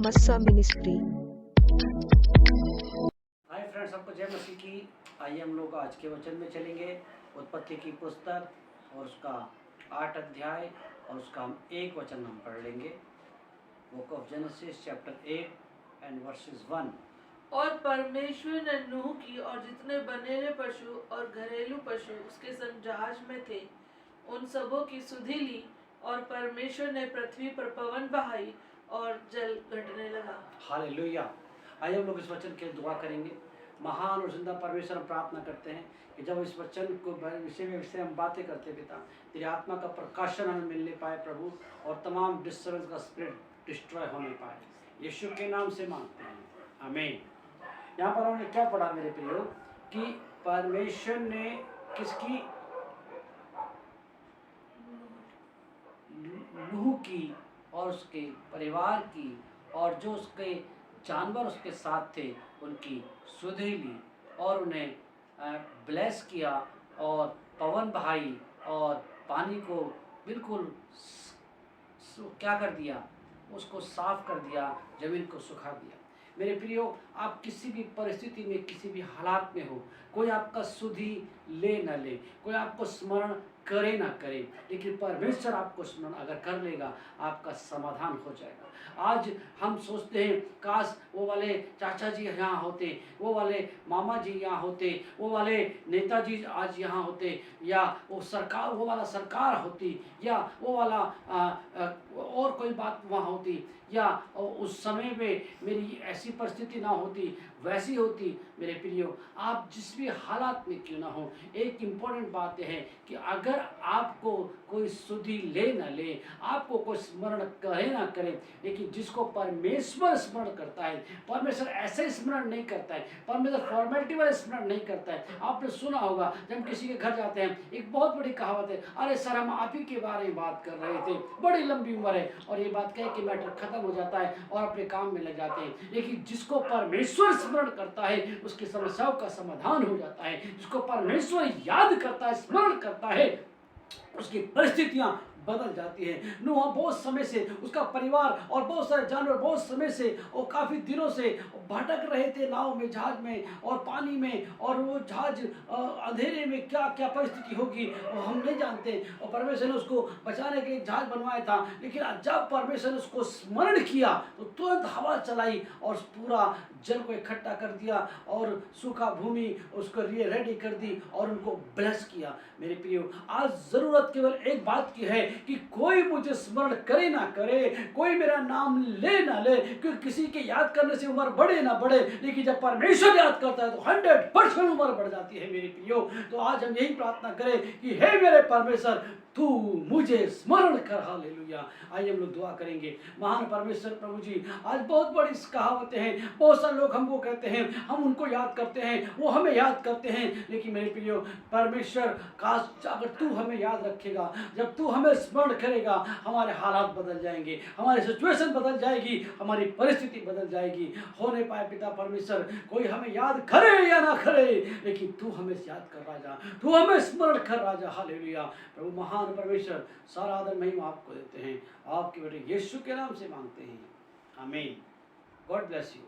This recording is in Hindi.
मस्सा मिनिस्ट्री। हाय फ्रेंड्स, सबको जय मसीह की। आइए हम लोग आज के वचन में चलेंगे। उत्पत्ति की पुस्तक और उसका 8 अध्याय और उसका हम एक वचन हम पढ़ लेंगे। Book of genesis chapter 8 and versus 1। और परमेश्वर ने नूह की और जितने बनेरे पशु और घरेलू पशु उसके संग जहाज में थे उन सबों की सुधि ली, और परमेश्वर ने पृथ्वी पर पवन बहाई और जल घटने लगा। हालेलुया। आइए हम लोग इस वचन के दुआ करेंगे। महान और जिंदा परमेश्वर, हम प्रार्थना करते हैं कि जब इस वचन को विषय में हम बातें करते पिता, तेरी आत्मा का प्रकाशन हमें मिलने पाए प्रभु, और तमाम डिस्टर्बेंस का स्पिरिट डिस्ट्रॉय होने पाए। यीशु के नाम से मांगते हैं, आमीन। यहाँ पर हमने क्या पढ़ा मेरे प्रियो, कि परमेश्वर ने किसकी, नूह की और उसके परिवार की और जो उसके जानवर उसके साथ थे उनकी सुधि ली, और उन्हें ब्लेस किया, और पवन बहाई और पानी को बिल्कुल क्या कर दिया, उसको साफ कर दिया, जमीन को सुखा दिया। मेरे प्रियो, आप किसी भी परिस्थिति में, किसी भी हालात में हो, कोई आपका सुधि ले न ले, कोई आपको स्मरण करे ना करे, लेकिन परमेश्वर आपको स्मरण अगर कर लेगा, आपका समाधान हो जाएगा। आज हम सोचते हैं काश वो वाले चाचा जी यहाँ होते, वो वाले मामा जी यहाँ होते, वो वाले नेताजी आज यहाँ होते, या वो सरकार, वो वाला सरकार होती, या वो वाला और कोई बात वहाँ होती, या उस समय में मेरी ऐसी परिस्थिति ना होती, वैसी होती। मेरे प्रियो, आप जिस भी हालात में क्यों ना हो, एक इम्पोर्टेंट बात है कि अगर आपको कोई सुधि ले न ले, आपको कोई स्मरण करे ना करे, लेकिन जिसको परमेश्वर स्मरण करता है, परमेश्वर ऐसे स्मरण नहीं करता है, परमेश्वर फॉर्मेलिटी वाले स्मरण नहीं करता है। आपने सुना होगा, जब हम किसी के घर जाते हैं, एक बहुत बड़ी कहावत है, अरे सर हम आप ही के बारे में बात कर रहे थे, बड़ी लंबी उम्र है, और ये बात कह के मैटर खत्म हो जाता है और अपने काम में लग जाते हैं। लेकिन जिसको परमेश्वर स्मरण करता है, उसकी समस्याओं का समाधान हो जाता है। जिसको परमेश्वर याद करता है, स्मरण करता है, उसकी परिस्थितियां बदल जाती है। नूह बहुत समय से, उसका परिवार और बहुत सारे जानवर बहुत समय से और काफ़ी दिनों से भटक रहे थे नाव में, जहाज में और पानी में, और वो जहाज अंधेरे में क्या क्या परिस्थिति होगी हम नहीं जानते। और परमेश्वर ने उसको बचाने के लिए जहाज बनवाया था, लेकिन जब परमेश्वर ने उसको स्मरण किया तो तुरंत हवा चलाई और पूरा जल को इकट्ठा कर दिया, और सूखा भूमि उसको रेडी कर दी, और उनको ब्लेस किया। मेरे प्रियो, आज ज़रूरत केवल एक बात की है कि कोई मुझे स्मरण करे ना करे, कोई मेरा नाम ले ना ले, क्योंकि किसी के याद करने से उम्र बढ़े ना बढ़े, लेकिन जब परमेश्वर याद करता है तो 100% उम्र बढ़ जाती है। मेरे प्रियो, तो आज हम यही प्रार्थना करें कि हे मेरे परमेश्वर, तू मुझे स्मरण कर। हालेलुया। आइए हम लोग दुआ करेंगे। महान परमेश्वर प्रभु जी, आज बहुत बड़ी कहावतें हैं, बहुत सारे लोग हमको कहते हैं, हम उनको याद करते हैं, वो हमें याद करते हैं, लेकिन मेरे प्रियो परमेश्वर, काश अगर तू हमें याद रखेगा, जब तू हमें स्मरण करेगा, हमारे हालात बदल जाएंगे, हमारी सिचुएशन बदल जाएगी, हमारी परिस्थिति बदल जाएगी। हो नहीं पाए पिता परमेश्वर, कोई हमें याद करे या ना करे, लेकिन तू हमें याद कर राजा, तू हमें स्मरण कर राजा। हालेलुया। प्रभु महान परमेश्वर, सारा आदर महिमा आपको देते हैं, आपके बेटे यीशु के नाम से मांगते हैं, आमीन। God bless you.